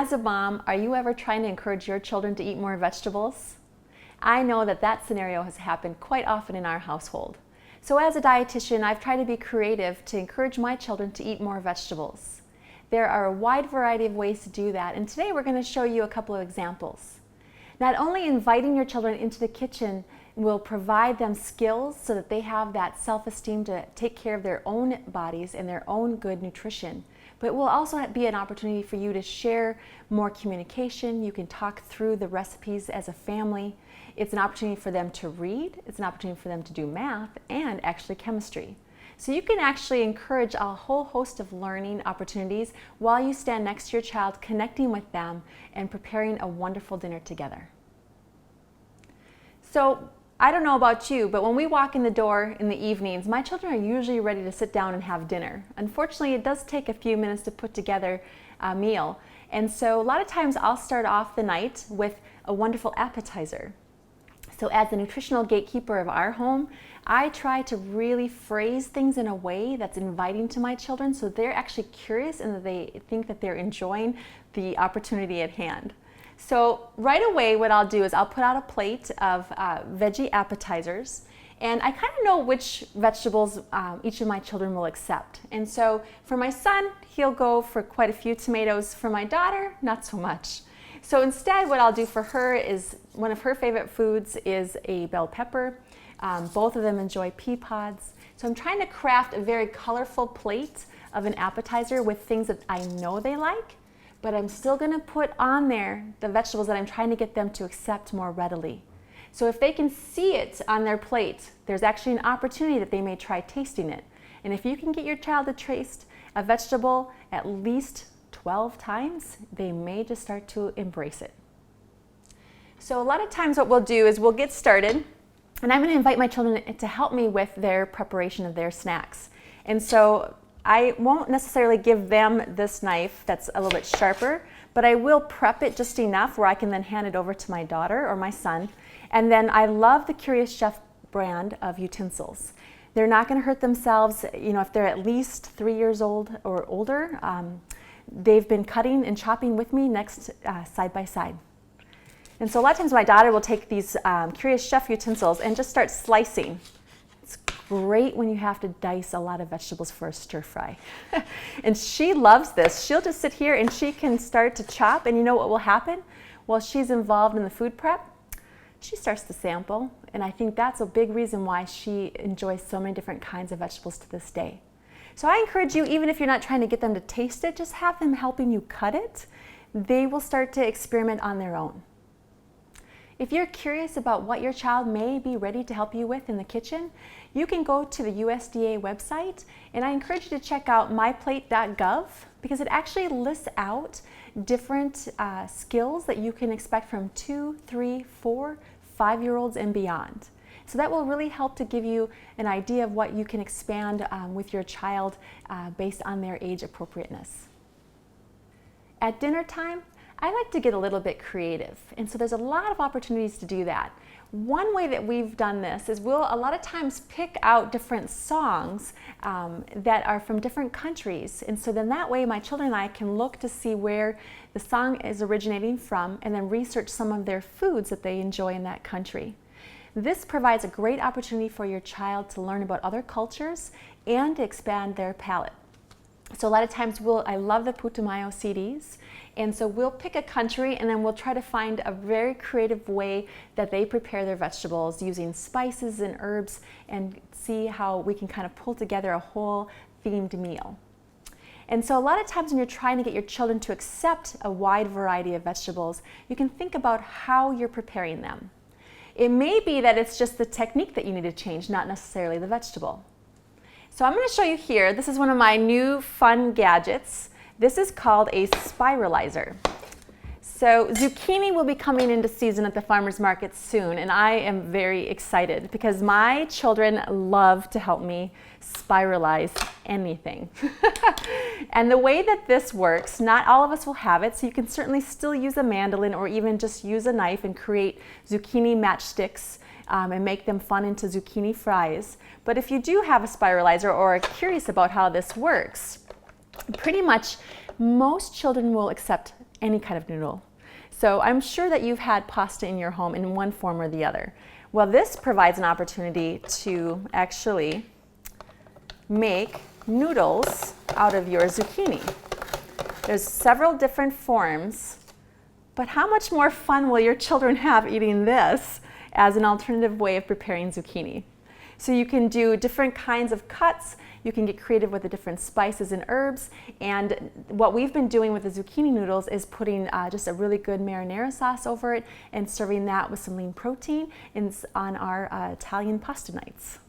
As a mom, are you ever trying to encourage your children to eat more vegetables? I know that that scenario has happened quite often in our household. So as a dietitian, I've tried to be creative to encourage my children to eat more vegetables. There are a wide variety of ways to do that, and today we're going to show you a couple of examples. Not only inviting your children into the kitchen will provide them skills so that they have that self-esteem to take care of their own bodies and their own good nutrition, but it will also be an opportunity for you to share more communication. You can talk through the recipes as a family. It's an opportunity for them to read, it's an opportunity for them to do math and actually chemistry. So you can actually encourage a whole host of learning opportunities while you stand next to your child, connecting with them and preparing a wonderful dinner together. So I don't know about you, but when we walk in the door in the evenings, my children are usually ready to sit down and have dinner. Unfortunately, it does take a few minutes to put together a meal. And so a lot of times I'll start off the night with a wonderful appetizer. So as the nutritional gatekeeper of our home, I try to really phrase things in a way that's inviting to my children so they're actually curious and that they think that they're enjoying the opportunity at hand. So right away what I'll do is I'll put out a plate of veggie appetizers, and I kind of know which vegetables each of my children will accept. And so for my son, he'll go for quite a few tomatoes. For my daughter, not so much. So instead what I'll do for her is one of her favorite foods is a bell pepper. Both of them enjoy pea pods. So I'm trying to craft a very colorful plate of an appetizer with things that I know they like, but I'm still going to put on there the vegetables that I'm trying to get them to accept more readily. So if they can see it on their plate, there's actually an opportunity that they may try tasting it. And if you can get your child to taste a vegetable at least 12 times, they may just start to embrace it. So a lot of times what we'll do is we'll get started, and I'm going to invite my children to help me with their preparation of their snacks. And so I won't necessarily give them this knife that's a little bit sharper, but I will prep it just enough where I can then hand it over to my daughter or my son. And then I love the Curious Chef brand of utensils. They're not going to hurt themselves, if they're at least 3 years old or older. They've been cutting and chopping with me next side by side. And so a lot of times my daughter will take these Curious Chef utensils and just start slicing. It's great when you have to dice a lot of vegetables for a stir fry. And she loves this. She'll just sit here and she can start to chop, and you know what will happen? While she's involved in the food prep, she starts to sample, and I think that's a big reason why she enjoys so many different kinds of vegetables to this day. So I encourage you, even if you're not trying to get them to taste it, just have them helping you cut it. They will start to experiment on their own. If you're curious about what your child may be ready to help you with in the kitchen, you can go to the USDA website, and I encourage you to check out myplate.gov because it actually lists out different skills that you can expect from 2, 3, 4, 5-year-olds and beyond. So that will really help to give you an idea of what you can expand with your child based on their age appropriateness. At dinner time, I like to get a little bit creative, and so there's a lot of opportunities to do that. One way that we've done this is we'll a lot of times pick out different songs that are from different countries, and so then that way my children and I can look to see where the song is originating from and then research some of their foods that they enjoy in that country. This provides a great opportunity for your child to learn about other cultures and to expand their palate. So a lot of times I love the Putumayo CDs, and so we'll pick a country and then we'll try to find a very creative way that they prepare their vegetables using spices and herbs and see how we can kind of pull together a whole themed meal. And so a lot of times when you're trying to get your children to accept a wide variety of vegetables, you can think about how you're preparing them. It may be that it's just the technique that you need to change, not necessarily the vegetable. So I'm going to show you here, this is one of my new fun gadgets. This is called a spiralizer. So zucchini will be coming into season at the farmer's market soon, and I am very excited because my children love to help me spiralize anything. And the way that this works, not all of us will have it, so you can certainly still use a mandolin or even just use a knife and create zucchini matchsticks and make them fun into zucchini fries. But if you do have a spiralizer or are curious about how this works, pretty much most children will accept any kind of noodle. So I'm sure that you've had pasta in your home in one form or the other. Well, this provides an opportunity to actually make noodles out of your zucchini. There's several different forms, but how much more fun will your children have eating this as an alternative way of preparing zucchini? So you can do different kinds of cuts, you can get creative with the different spices and herbs, and what we've been doing with the zucchini noodles is putting just a really good marinara sauce over it and serving that with some lean protein on our Italian pasta nights.